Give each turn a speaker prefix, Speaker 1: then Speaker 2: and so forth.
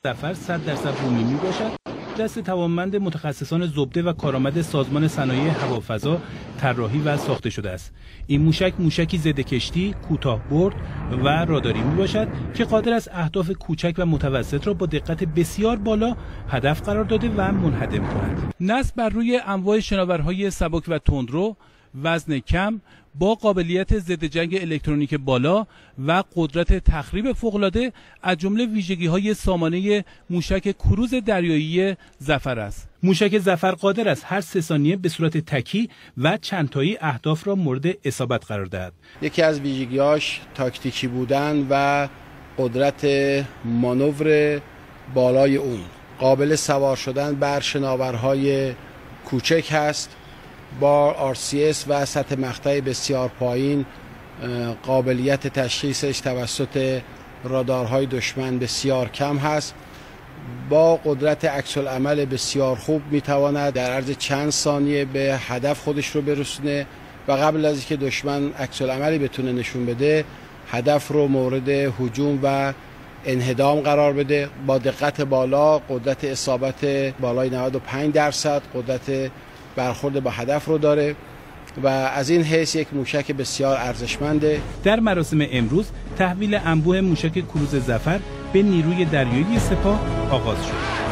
Speaker 1: ظفر 100% بومی میباشد. دست توانمند متخصصان زبده و کارآمد سازمان صنایع هوافضا طراحی و ساخته شده است. این موشکی ضد کشتی، کوتاه برد و راداری میباشد که قادر است اهداف کوچک و متوسط را با دقت بسیار بالا هدف قرار داده و منهدم کند. نصب بر روی انواع شناورهای سبک و تندرو، وزن کم با قابلیت ضد جنگ الکترونیک بالا و قدرت تخریب فوق‌العاده از جمله ویژگی‌های سامانه موشک کروز دریایی ظفر است. موشک ظفر قادر است هر 3 ثانیه به صورت تکی و چندتایی اهداف را مورد اصابت قرار دهد.
Speaker 2: یکی از ویژگی‌هاش تاکتیکی بودن و قدرت مانور بالای اون، قابل سوار شدن بر شناورهای کوچک هست با RCS و سطح مقطع بسیار پایین. قابلیت تشخیصش توسط رادارهای دشمن بسیار کم هست. با قدرت عکس‌العمل بسیار خوب میتواند در عرض چند ثانیه به هدف خودش رو برسونه و قبل از اینکه دشمن عکس‌العملی بتونه نشون بده هدف رو مورد هجوم و انهدام قرار بده. با دقت بالا، قدرت اصابت بالای 95%، قدرت برخورد با هدف رو داره و از این حیث یک موشک بسیار ارزشمنده.
Speaker 1: در مراسم امروز تحویل انبوه موشک کروز ظفر به نیروی دریایی سپاه آغاز شد.